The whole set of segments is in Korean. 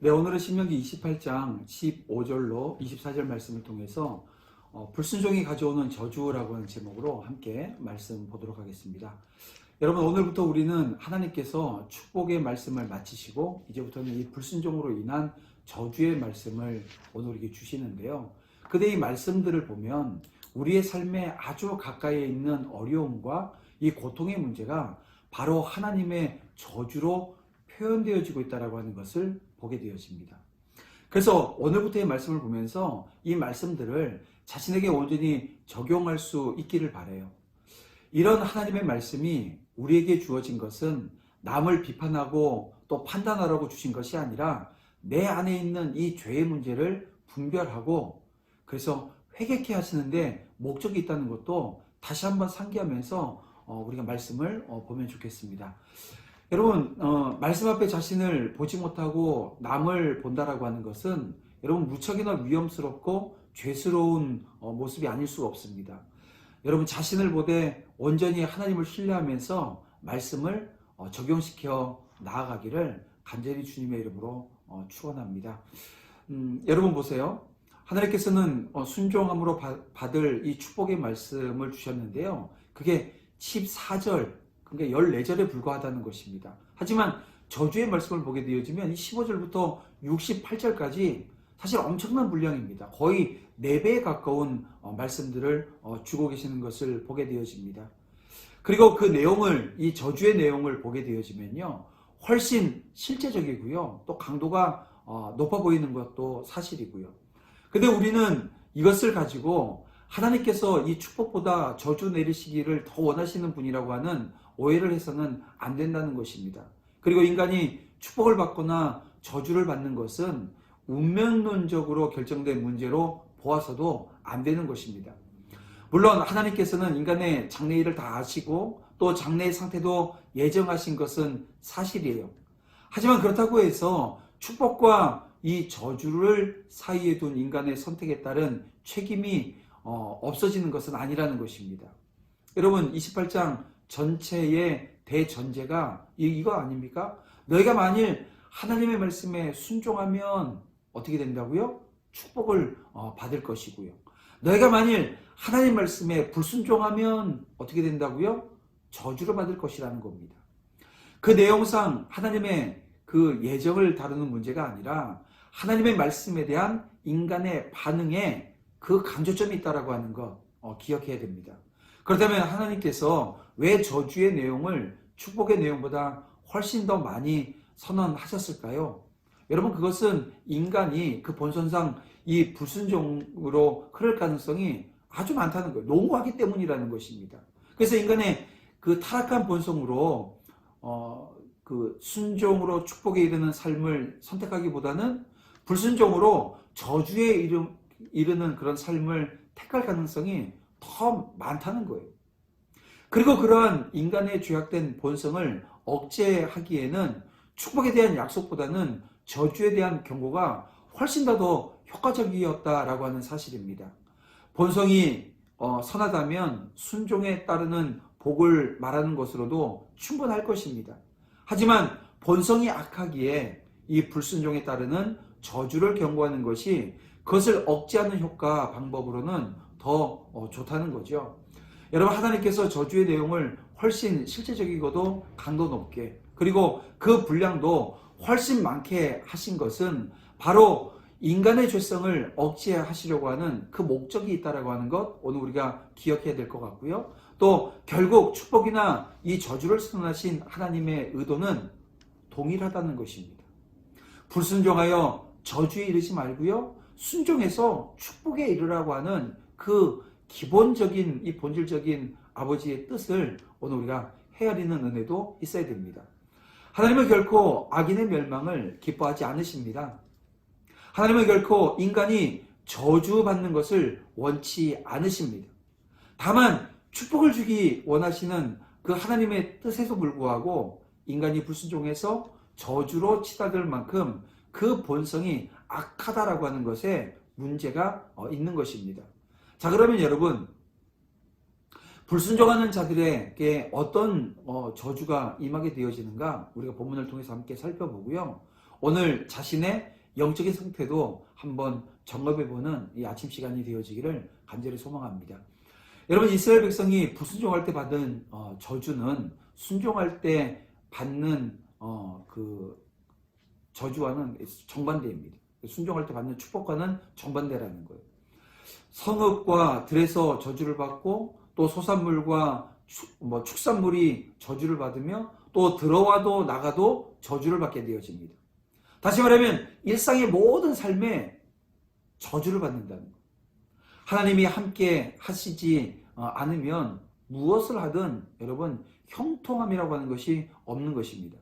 네, 오늘은 신명기 28장 15절로 24절 말씀을 통해서 불순종이 가져오는 저주라고 하는 제목으로 함께 말씀 보도록 하겠습니다. 여러분, 오늘부터 우리는 하나님께서 축복의 말씀을 마치시고 이제부터는 이 불순종으로 인한 저주의 말씀을 오늘 우리에게 주시는데요. 그때 이 말씀들을 보면 우리의 삶에 아주 가까이에 있는 어려움과 이 고통의 문제가 바로 하나님의 저주로 표현되어지고 있다고 하는 것을 보게 되어집니다. 그래서 오늘부터의 말씀을 보면서 이 말씀들을 자신에게 온전히 적용할 수 있기를 바라요. 이런 하나님의 말씀이 우리에게 주어진 것은 남을 비판하고 또 판단하라고 주신 것이 아니라 내 안에 있는 이 죄의 문제를 분별하고 그래서 회개케 하시는데 목적이 있다는 것도 다시 한번 상기하면서 우리가 말씀을 보면 좋겠습니다. 여러분, 말씀 앞에 자신을 보지 못하고 남을 본다라고 하는 것은 여러분 무척이나 위험스럽고 죄스러운 모습이 아닐 수가 없습니다. 여러분 자신을 보되 온전히 하나님을 신뢰하면서 말씀을 적용시켜 나아가기를 간절히 주님의 이름으로 축원합니다. 여러분 보세요. 하나님께서는 순종함으로 받을 이 축복의 말씀을 주셨는데요. 그게 14절 그러니까 14절에 불과하다는 것입니다. 하지만 저주의 말씀을 보게 되어지면 이 15절부터 68절까지 사실 엄청난 분량입니다. 거의 4배에 가까운 말씀들을 주고 계시는 것을 보게 되어집니다. 그리고 그 내용을, 이 저주의 내용을 보게 되어지면요. 훨씬 실제적이고요. 또 강도가 높아 보이는 것도 사실이고요. 근데 우리는 이것을 가지고 하나님께서 이 축복보다 저주 내리시기를 더 원하시는 분이라고 하는 오해를 해서는 안 된다는 것입니다. 그리고 인간이 축복을 받거나 저주를 받는 것은 운명론적으로 결정된 문제로 보아서도 안 되는 것입니다. 물론 하나님께서는 인간의 장래일을 다 아시고 또 장래의 상태도 예정하신 것은 사실이에요. 하지만 그렇다고 해서 축복과 이 저주를 사이에 둔 인간의 선택에 따른 책임이 없어지는 것은 아니라는 것입니다. 여러분 28장 전체의 대전제가 이거 아닙니까? 너희가 만일 하나님의 말씀에 순종하면 어떻게 된다고요? 축복을 받을 것이고요. 너희가 만일 하나님 말씀에 불순종하면 어떻게 된다고요? 저주를 받을 것이라는 겁니다. 그 내용상 하나님의 그 예정을 다루는 문제가 아니라 하나님의 말씀에 대한 인간의 반응에 그 강조점이 있다라고 하는 것 기억해야 됩니다. 그렇다면 하나님께서 왜 저주의 내용을 축복의 내용보다 훨씬 더 많이 선언하셨을까요? 여러분 그것은 인간이 그 본성상 이 불순종으로 흐를 가능성이 아주 많다는 거예요. 농후하기 때문이라는 것입니다. 그래서 인간의 그 타락한 본성으로 그 순종으로 축복에 이르는 삶을 선택하기보다는 불순종으로 저주에 이르는 그런 삶을 택할 가능성이 더 많다는 거예요. 그리고 그러한 인간의 죄악된 본성을 억제하기에는 축복에 대한 약속보다는 저주에 대한 경고가 훨씬 더 효과적이었다라고 하는 사실입니다. 본성이 선하다면 순종에 따르는 복을 말하는 것으로도 충분할 것입니다. 하지만 본성이 악하기에 이 불순종에 따르는 저주를 경고하는 것이 그것을 억제하는 효과 방법으로는 더 좋다는 거죠. 여러분 하나님께서 저주의 내용을 훨씬 실제적이고도 강도 높게 그리고 그 분량도 훨씬 많게 하신 것은 바로 인간의 죄성을 억제하시려고 하는 그 목적이 있다라고 하는 것 오늘 우리가 기억해야 될 것 같고요. 또 결국 축복이나 이 저주를 선언하신 하나님의 의도는 동일하다는 것입니다. 불순종하여 저주에 이르지 말고요. 순종해서 축복에 이르라고 하는 그 기본적인 이 본질적인 아버지의 뜻을 오늘 우리가 헤아리는 은혜도 있어야 됩니다. 하나님은 결코 악인의 멸망을 기뻐하지 않으십니다. 하나님은 결코 인간이 저주받는 것을 원치 않으십니다. 다만 축복을 주기 원하시는 그 하나님의 뜻에도 불구하고 인간이 불순종해서 저주로 치닫을 만큼 그 본성이 악하다라고 하는 것에 문제가 있는 것입니다. 자, 그러면 여러분 불순종하는 자들에게 어떤 저주가 임하게 되어지는가 우리가 본문을 통해서 함께 살펴보고요. 오늘 자신의 영적인 상태도 한번 점검해보는 이 아침 시간이 되어지기를 간절히 소망합니다. 여러분, 이스라엘 백성이 불순종할 때 받은 저주는 순종할 때 받는 그 저주와는 정반대입니다. 순종할 때 받는 축복과는 정반대라는 거예요. 성읍과 들에서 저주를 받고 또 소산물과 축산물이 저주를 받으며 또 들어와도 나가도 저주를 받게 되어집니다. 다시 말하면 일상의 모든 삶에 저주를 받는다는 거예요. 하나님이 함께 하시지 않으면 무엇을 하든 여러분 형통함이라고 하는 것이 없는 것입니다.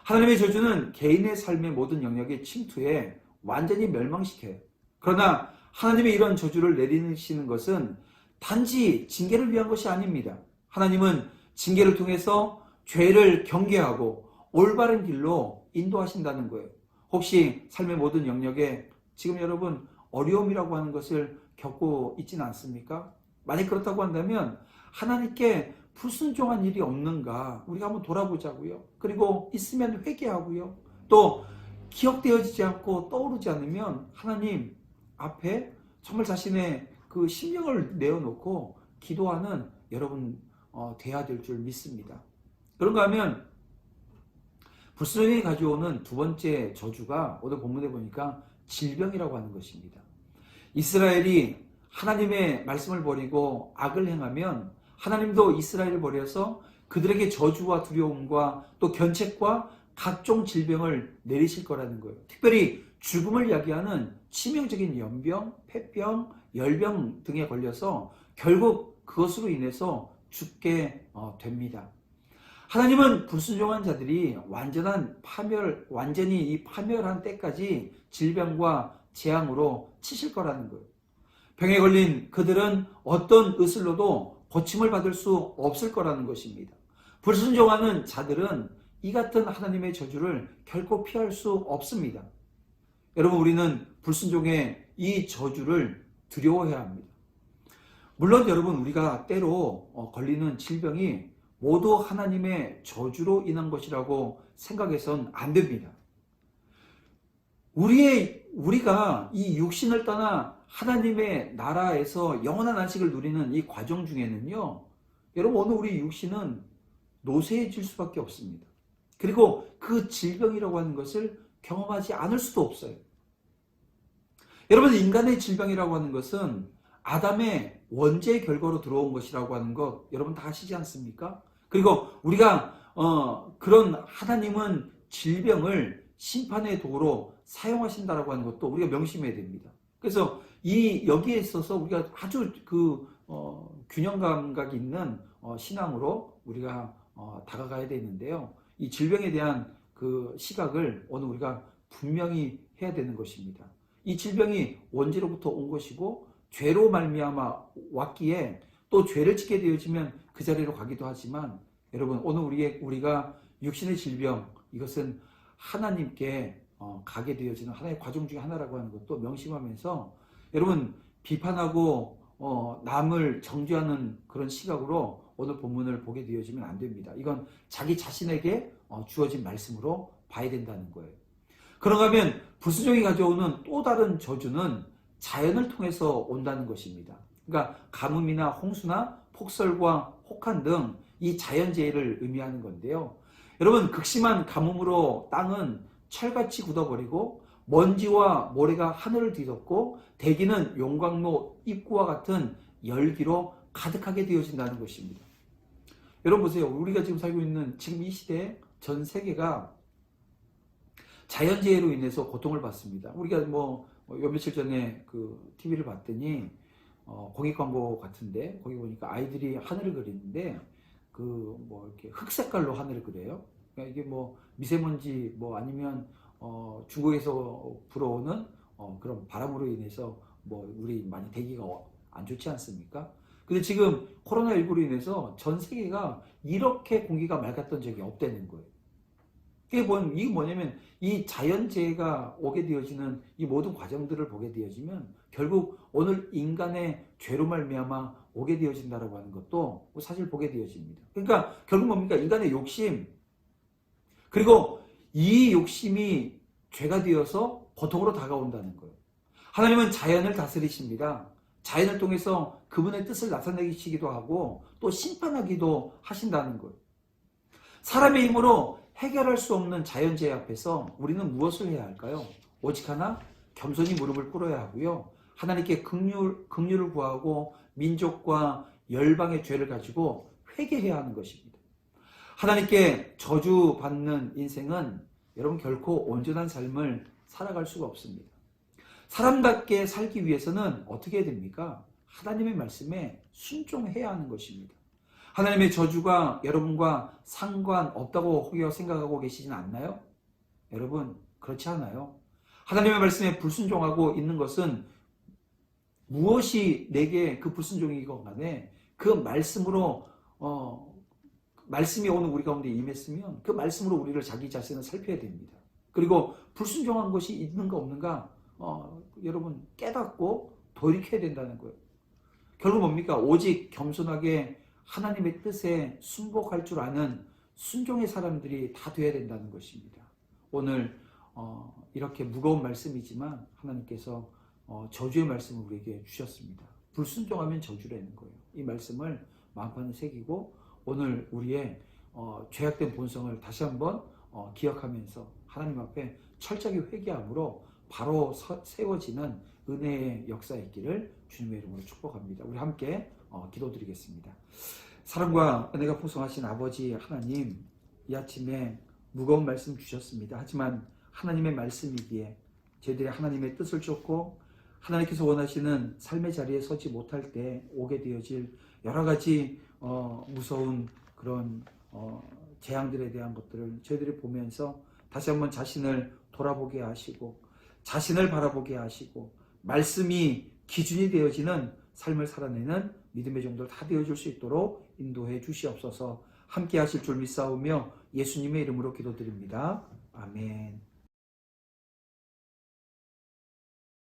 하나님의 저주는 개인의 삶의 모든 영역에 침투해 완전히 멸망시켜요. 그러나 하나님의 이런 저주를 내리시는 것은 단지 징계를 위한 것이 아닙니다. 하나님은 징계를 통해서 죄를 경계하고 올바른 길로 인도하신다는 거예요. 혹시 삶의 모든 영역에 지금 여러분 어려움이라고 하는 것을 겪고 있지는 않습니까? 만약 그렇다고 한다면 하나님께 불순종한 일이 없는가 우리가 한번 돌아보자고요. 그리고 있으면 회개하고요. 또 기억되어지지 않고 떠오르지 않으면 하나님 앞에 정말 자신의 그 심령을 내어놓고 기도하는 여러분 돼야 될 줄 믿습니다. 그런가 하면 불순종이 가져오는 두 번째 저주가 오늘 본문에 보니까 질병이라고 하는 것입니다. 이스라엘이 하나님의 말씀을 버리고 악을 행하면 하나님도 이스라엘을 버려서 그들에게 저주와 두려움과 또 견책과 각종 질병을 내리실 거라는 거예요. 특별히 죽음을 야기하는 치명적인 연병, 폐병, 열병 등에 걸려서 결국 그것으로 인해서 죽게 됩니다. 하나님은 불순종한 자들이 완전히 이 파멸한 때까지 질병과 재앙으로 치실 거라는 거예요. 병에 걸린 그들은 어떤 의술로도 고침을 받을 수 없을 거라는 것입니다. 불순종하는 자들은 이 같은 하나님의 저주를 결코 피할 수 없습니다. 여러분, 우리는 불순종의 이 저주를 두려워해야 합니다. 물론 여러분, 우리가 때로 걸리는 질병이 모두 하나님의 저주로 인한 것이라고 생각해서는 안 됩니다. 우리가 이 육신을 떠나 하나님의 나라에서 영원한 안식을 누리는 이 과정 중에는요, 여러분, 오늘 우리 육신은 노쇠해질 수밖에 없습니다. 그리고 그 질병이라고 하는 것을 경험하지 않을 수도 없어요. 여러분, 인간의 질병이라고 하는 것은 아담의 원죄의 결과로 들어온 것이라고 하는 것 여러분 다 아시지 않습니까? 그리고 우리가 그런 하나님은 질병을 심판의 도구로 사용하신다라고 하는 것도 우리가 명심해야 됩니다. 그래서 여기에 있어서 우리가 아주 균형 감각이 있는 신앙으로 우리가 다가가야 되는데요. 이 질병에 대한 그 시각을 오늘 우리가 분명히 해야 되는 것입니다. 이 질병이 원죄로부터 온 것이고 죄로 말미암아 왔기에 또 죄를 짓게 되어지면 그 자리로 가기도 하지만 여러분, 오늘 우리가 육신의 질병, 이것은 하나님께 가게 되어지는 하나의 과정 중에 하나라고 하는 것도 명심하면서 여러분, 비판하고 남을 정죄하는 그런 시각으로 오늘 본문을 보게 되어지면 안 됩니다. 이건 자기 자신에게 주어진 말씀으로 봐야 된다는 거예요. 그런가 하면 불순종이 가져오는 또 다른 저주는 자연을 통해서 온다는 것입니다. 그러니까 가뭄이나 홍수나 폭설과 혹한 등 이 자연재해를 의미하는 건데요. 여러분, 극심한 가뭄으로 땅은 철같이 굳어버리고 먼지와 모래가 하늘을 뒤덮고 대기는 용광로 입구와 같은 열기로 가득하게 되어진다는 것입니다. 여러분 보세요. 우리가 지금 살고 있는 지금 이 시대에 전 세계가 자연재해로 인해서 고통을 받습니다. 우리가 요 며칠 전에 그 TV를 봤더니 공익 광고 같은데 거기 보니까 아이들이 하늘을 그리는데 이렇게 흑 색깔로 하늘을 그려요. 그러니까 이게 미세먼지 아니면 중국에서 불어오는 그런 바람으로 인해서 우리 많이 대기가 안 좋지 않습니까? 근데 지금 코로나19로 인해서 전 세계가 이렇게 공기가 맑았던 적이 없다는 거예요. 이게 뭐냐면 이 자연재해가 오게 되어지는 이 모든 과정들을 보게 되어지면 결국 오늘 인간의 죄로 말미암아 오게 되어진다라고 하는 것도 사실 보게 되어집니다. 그러니까 결국 뭡니까? 인간의 욕심, 그리고 이 욕심이 죄가 되어서 고통으로 다가온다는 거예요. 하나님은 자연을 다스리십니다. 자연을 통해서 그분의 뜻을 나타내시기도 하고 또 심판하기도 하신다는 거예요. 사람의 힘으로 해결할 수 없는 자연재해 앞에서 우리는 무엇을 해야 할까요? 오직 하나 겸손히 무릎을 꿇어야 하고요. 하나님께 긍휼을 구하고 민족과 열방의 죄를 가지고 회개해야 하는 것입니다. 하나님께 저주받는 인생은 여러분 결코 온전한 삶을 살아갈 수가 없습니다. 사람답게 살기 위해서는 어떻게 해야 됩니까? 하나님의 말씀에 순종해야 하는 것입니다. 하나님의 저주가 여러분과 상관없다고 혹여 생각하고 계시진 않나요? 여러분 그렇지 않아요. 하나님의 말씀에 불순종하고 있는 것은 무엇이 내게 그 불순종이건 간에 그 말씀으로 말씀이 오늘 우리 가운데 임했으면 그 말씀으로 우리를 자기 자신을 살펴야 됩니다. 그리고 불순종한 것이 있는가 없는가 여러분 깨닫고 돌이켜야 된다는 거예요. 결국 뭡니까? 오직 겸손하게 하나님의 뜻에 순복할 줄 아는 순종의 사람들이 다 되어야 된다는 것입니다. 오늘 이렇게 무거운 말씀이지만 하나님께서 저주의 말씀을 우리에게 주셨습니다. 불순종하면 저주라는 거예요. 이 말씀을 마음판에 새기고 오늘 우리의 죄악된 본성을 다시 한번 기억하면서 하나님 앞에 철저하게 회개함으로 바로 세워지는 은혜의 역사의 있기를 주님의 이름으로 축복합니다. 우리 함께 기도드리겠습니다. 사랑과 은혜가 풍성하신 아버지 하나님, 이 아침에 무거운 말씀 주셨습니다. 하지만 하나님의 말씀이기에 저희들이 하나님의 뜻을 쫓고 하나님께서 원하시는 삶의 자리에 서지 못할 때 오게 되어질 여러 가지 무서운 그런 재앙들에 대한 것들을 저희들이 보면서 다시 한번 자신을 돌아보게 하시고 자신을 바라보게 하시고 말씀이 기준이 되어지는 삶을 살아내는 믿음의 종들 다 되어줄 수 있도록 인도해 주시옵소서. 함께 하실 줄 믿사오며 예수님의 이름으로 기도드립니다. 아멘.